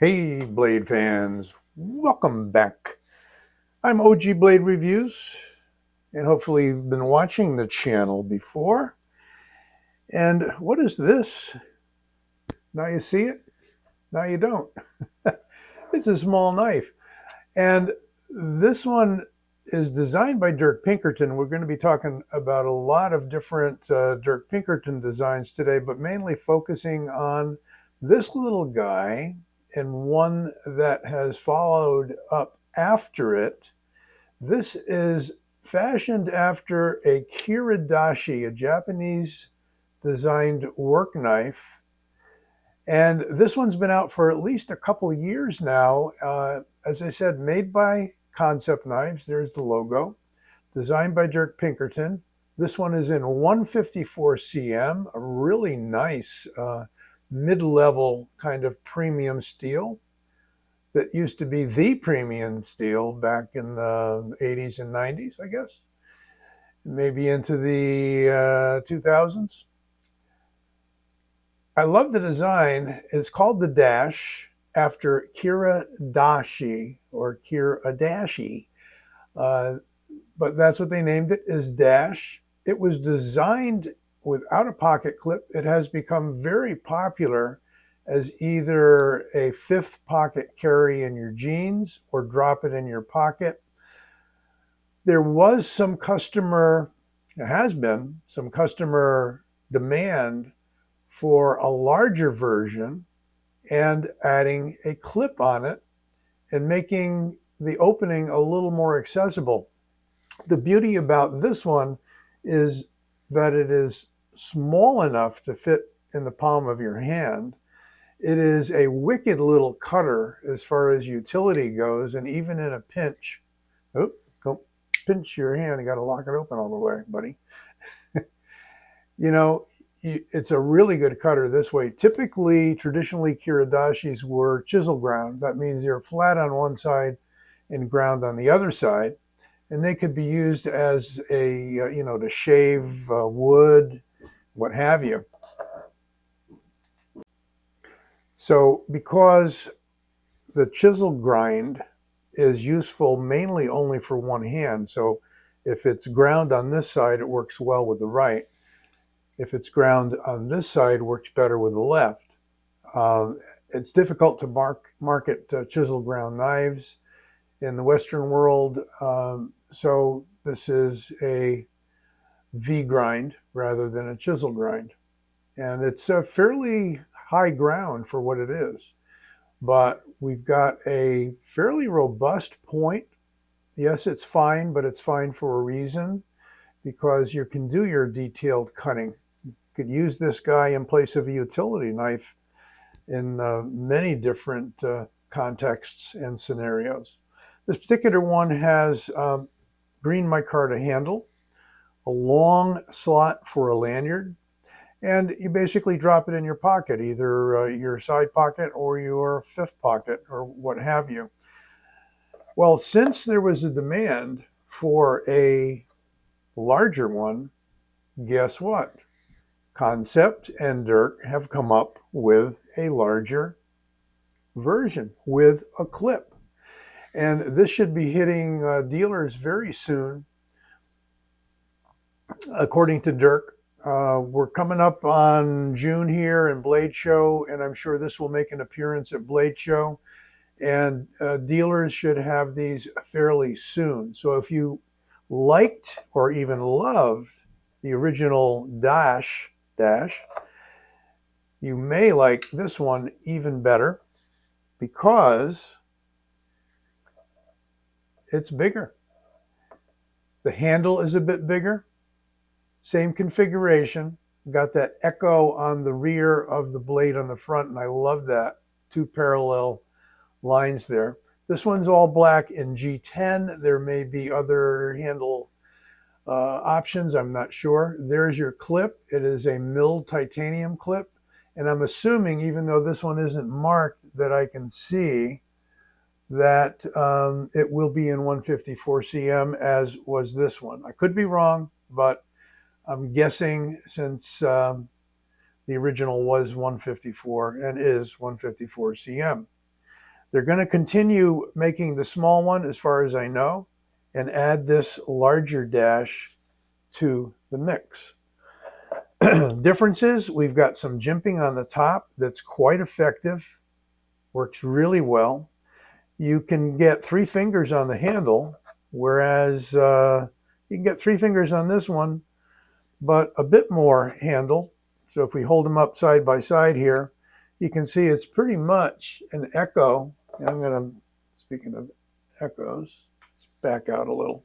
Hey Blade fans, welcome back. I'm OG Blade Reviews, and hopefully you've been watching the channel before. And what is this? Now you see it, now you don't. It's a small knife. And this one is designed by Dirk Pinkerton. We're going to be talking about a lot of different Dirk Pinkerton designs today, but mainly focusing on this little guy and one that has followed up after it. This is fashioned after a Kiridashi, a Japanese designed work knife. And this one's been out for at least a couple of years now. As I said, made by Kansept Knives. There's the logo. Designed by Dirk Pinkerton. This one is in 154 cm, a really nice mid-level kind of premium steel that used to be the premium steel back in the 80s and 90s, I guess. Maybe into the 2000s. I love the design. It's called the Dash after Kiridashi or Kiridashi. But that's what they named it, is Dash. It was designed without a pocket clip. It has become very popular as either a fifth pocket carry in your jeans or drop it in your pocket. There was some customer, there has been some customer demand for a larger version and adding a clip on it and making the opening a little more accessible. The beauty about this one is that it is small enough to fit in the palm of your hand. It is a wicked little cutter as far as utility goes, and even in a pinch, don't pinch your hand, you got to lock it open all the way, buddy. You know, it's a really good cutter this way. Typically, traditionally, Kiridashis were chisel ground. That means they're flat on one side and ground on the other side. And they could be used as a, to shave wood, what have you. So because the chisel grind is useful mainly only for one hand, so if it's ground on this side, it works well with the right. If it's ground on this side, it works better with the left. It's difficult to market chisel ground knives in the Western world. So this is a V grind rather than a chisel grind. And it's a fairly high ground for what it is. But we've got a fairly robust point. Yes, it's fine, but it's fine for a reason, because you can do your detailed cutting. You could use this guy in place of a utility knife in many different contexts and scenarios. This particular one has green micarta handle, a long slot for a lanyard, and you basically drop it in your pocket, either your side pocket or your fifth pocket or what have you. Well, since there was a demand for a larger one, guess what? Kansept and Dirk have come up with a larger version with a clip. And this should be hitting dealers very soon. According to Dirk, we're coming up on June here in Blade Show, and I'm sure this will make an appearance at Blade Show. And dealers should have these fairly soon. So if you liked or even loved the original Dash, you may like this one even better because it's bigger. The handle is a bit bigger. Same configuration. Got that echo on the rear of the blade on the front, and I love that. Two parallel lines there. This one's all black in G10. There may be other handle options, I'm not sure. There's your clip. It is a milled titanium clip. And I'm assuming, even though this one isn't marked, that I can see that it will be in 154 cm, as was this one. I could be wrong, but I'm guessing, since the original was 154 and is 154 cm. They're going to continue making the small one, as far as I know, and add this larger dash to the mix. Differences, we've got some jimping on the top that's quite effective, works really well. You can get 3 fingers on the handle, whereas you can get 3 fingers on this one, but a bit more handle. So if we hold them up side by side here, you can see it's pretty much an echo. I'm going to, speaking of echoes, let's back out a little.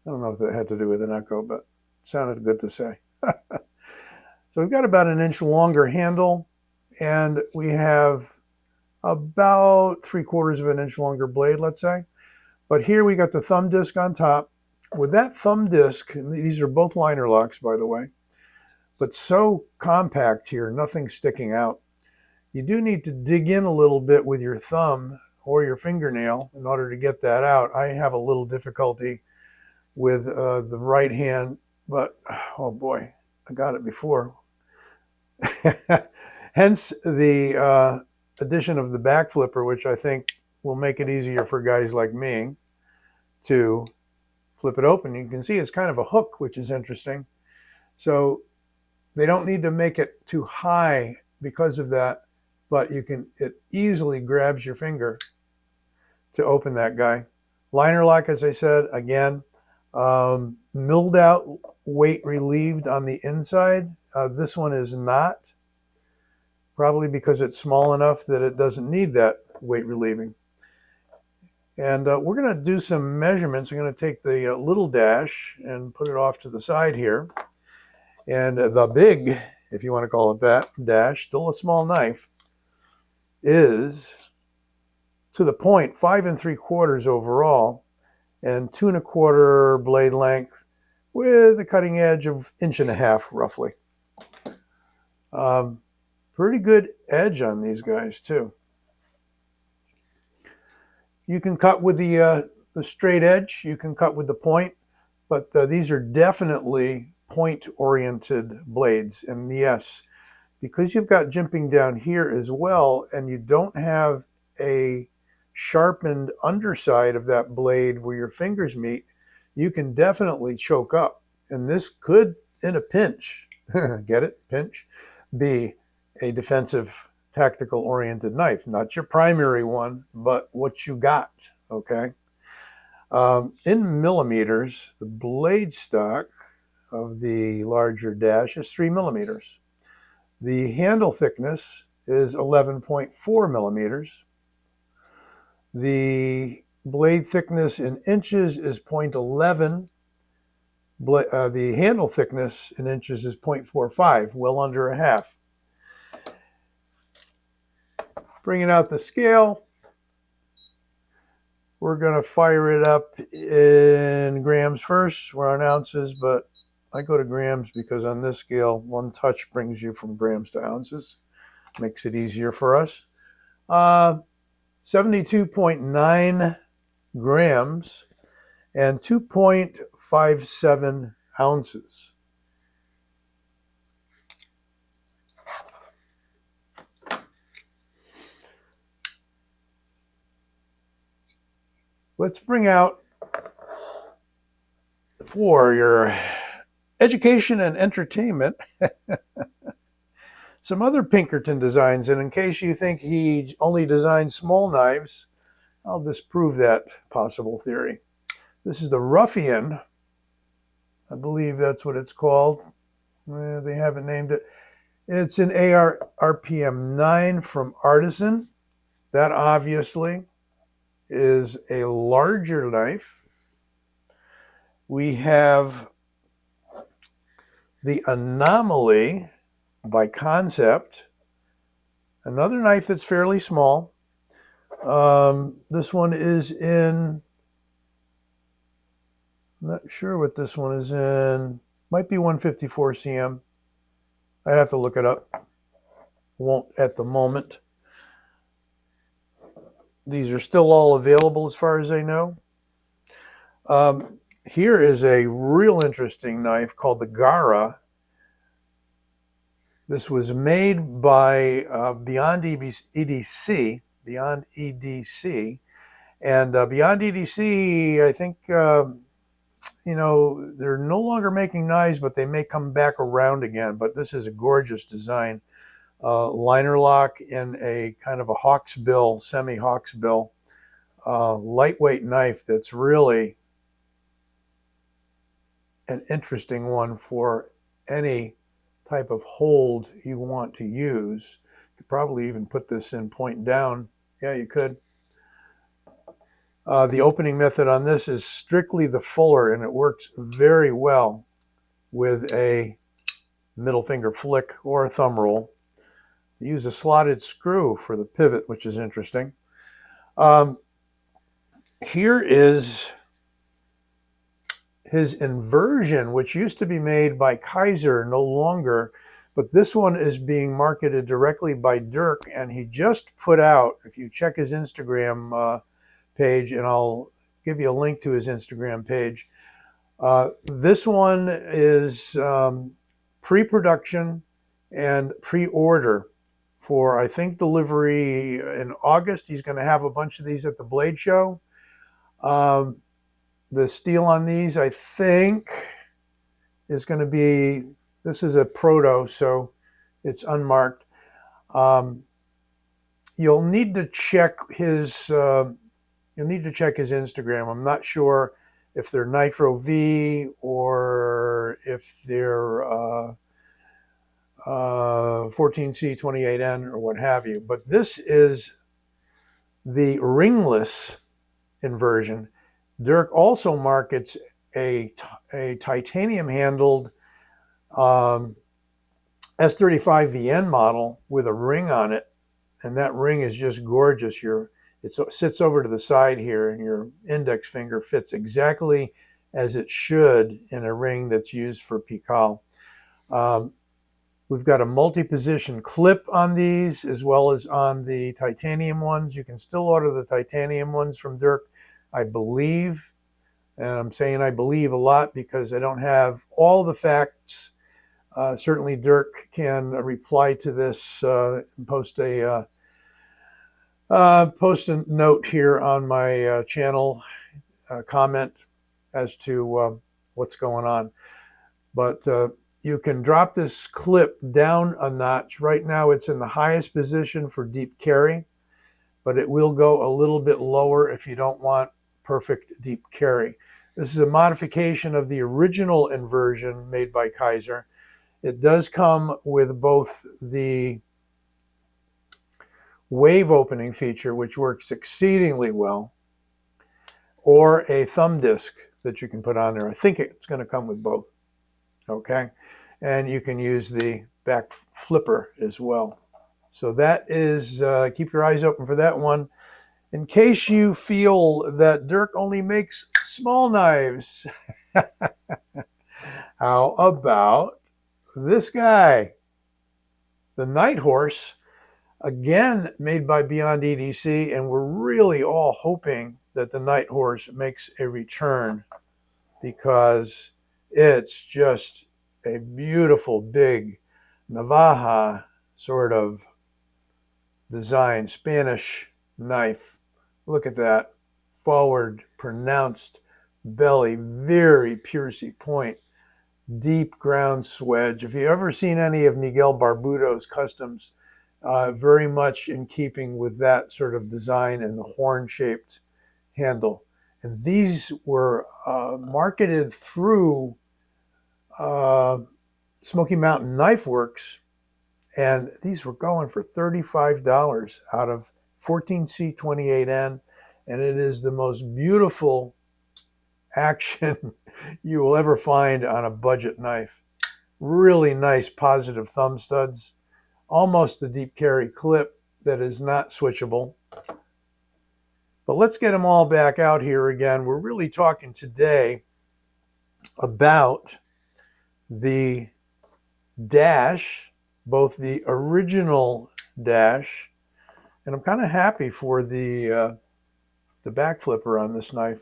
I don't know if that had to do with an echo, but it sounded good to say. So we've got about an inch longer handle, and we have about 3/4 of an inch longer blade, let's say. But here we got the thumb disc on top. With that thumb disc, and these are both liner locks, by the way, but so compact here, nothing sticking out. You do need to dig in a little bit with your thumb or your fingernail in order to get that out. I have a little difficulty with the right hand, but oh boy, I got it before. Hence the addition of the back flipper, which I think will make it easier for guys like me to flip it open. You can see it's kind of a hook, which is interesting. So they don't need to make it too high because of that, but it easily grabs your finger to open that guy. Liner lock, as I said, again, milled out, weight relieved on the inside. This one is not, probably because it's small enough that it doesn't need that weight relieving. And we're going to do some measurements. I'm going to take the little dash and put it off to the side here. And the big, if you want to call it that, dash, still a small knife, is to the point 5 3/4 overall and 2 1/4 blade length with a cutting edge of 1.5 inches roughly. Pretty good edge on these guys too. You can cut with the straight edge, you can cut with the point, but these are definitely point-oriented blades. And yes, because you've got jimping down here as well, and you don't have a sharpened underside of that blade where your fingers meet, you can definitely choke up. And this could, in a pinch, get it, pinch, be a defensive tactical oriented knife. Not your primary one, but what you got, okay? In millimeters, the blade stock of the larger dash is 3 millimeters. The handle thickness is 11.4 millimeters. The blade thickness in inches is 0.11. The handle thickness in inches is 0.45, well under a half. Bringing out the scale, we're going to fire it up in grams first. We're on ounces, but I go to grams because on this scale, one touch brings you from grams to ounces. Makes it easier for us. 72.9 grams and 2.57 ounces. Let's bring out, for your education and entertainment, some other Pinkerton designs. And in case you think he only designed small knives, I'll disprove that possible theory. This is the Ruffian. I believe that's what it's called. They haven't named it. It's an RPM 9 from Artisan. That obviously is a larger knife. We have the Anomaly by Kansept, another knife that's fairly small. This one is in, I'm not sure what this one is in, might be 154 cm. I'd have to look it up. Won't at the moment. These are still all available as far as I know. Here is a real interesting knife called the Gara. This was made by Beyond EDC, Beyond EDC. And Beyond EDC, I think, they're no longer making knives, but they may come back around again. But this is a gorgeous design. Liner lock in a kind of a hawksbill, semi-hawksbill, lightweight knife that's really an interesting one for any type of hold you want to use. You could probably even put this in point down. Yeah, you could. The opening method on this is strictly the fuller, and it works very well with a middle finger flick or a thumb roll. You use a slotted screw for the pivot, which is interesting. Here is his inversion, which used to be made by Kaiser, no longer, but this one is being marketed directly by Dirk, and he just put out, if you check his Instagram page, and I'll give you a link to his Instagram page, this one is pre-production and pre-order for, I think, delivery in August. He's going to have a bunch of these at the Blade Show. The steel on these, I think, is going to be, this is a proto, so it's unmarked. You'll need to check his Instagram. I'm not sure if they're Nitro V or if they're 14C28N or what have you. But this is the ringless inversion. Dirk also markets a titanium handled S35VN model with a ring on it, and that ring is just gorgeous. It sits over to the side here, and your index finger fits exactly as it should in a ring that's used for Pical. We've got a multi-position clip on these as well as on the titanium ones. You can still order the titanium ones from Dirk, I believe. And I'm saying I believe a lot because I don't have all the facts. Certainly Dirk can reply to this and post a note here on my channel, comment as to what's going on. But you can drop this clip down a notch. Right now it's in the highest position for deep carry, but it will go a little bit lower if you don't want perfect deep carry. This is a modification of the original inversion made by Kaiser. It does come with both the wave opening feature, which works exceedingly well, or a thumb disc that you can put on there. I think it's going to come with both. Okay, and you can use the back flipper as well. So that is, keep your eyes open for that one. In case you feel that Dirk only makes small knives, how about this guy, the Night Horse, again made by Beyond EDC, and we're really all hoping that the Night Horse makes a return because it's just a beautiful big Navaja sort of design, Spanish knife. Look at that. Forward, pronounced belly, very piercy point, deep ground swedge. If you've ever seen any of Miguel Barbudo's customs, very much in keeping with that sort of design and the horn-shaped handle. And these were marketed through Smoky Mountain Knife Works, and these were going for $35 out of 14C28N, and it is the most beautiful action you will ever find on a budget knife. Really nice positive thumb studs, almost a deep carry clip that is not switchable. But let's get them all back out here again. We're really talking today about the dash, both the original dash, and I'm kind of happy for the back flipper on this knife.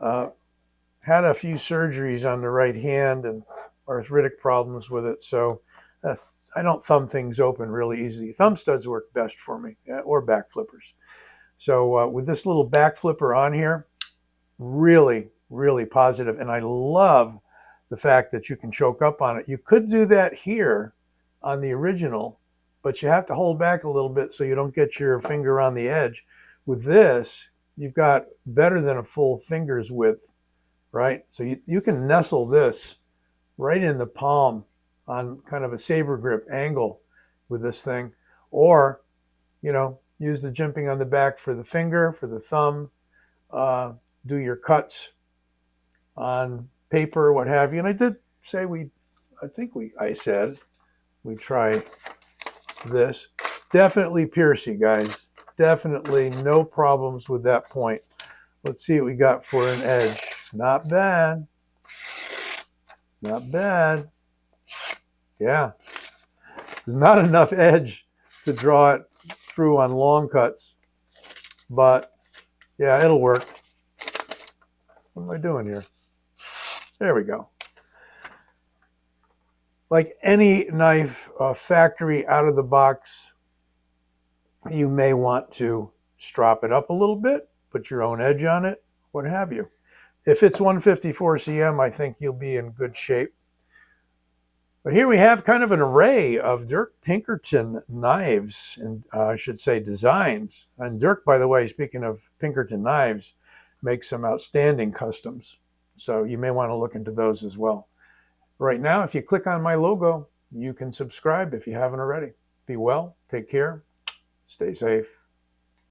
Had a few surgeries on the right hand and arthritic problems with it, so I don't thumb things open really easy. Thumb studs work best for me, or back flippers. So with this little back flipper on here, really, really positive. And I love the fact that you can choke up on it. You could do that here on the original, but you have to hold back a little bit so you don't get your finger on the edge. With this, you've got better than a full finger's width, right? So you can nestle this right in the palm on kind of a saber grip angle with this thing, or, use the jimping on the back for the finger, for the thumb, do your cuts on paper, what have you. And I did say I said we try this. Definitely piercy, guys. Definitely no problems with that point. Let's see what we got for an edge. Not bad. Not bad. Yeah. There's not enough edge to draw it through on long cuts, but yeah, it'll work. What am I doing here? There we go. Like any knife, factory out of the box, you may want to strop it up a little bit, put your own edge on it, what have you. If it's 154 cm, I think you'll be in good shape. But here we have kind of an array of Dirk Pinkerton knives, and I should say designs. And Dirk, by the way, speaking of Pinkerton knives, makes some outstanding customs. So you may want to look into those as well. Right now, if you click on my logo, you can subscribe if you haven't already. Be well, take care, stay safe.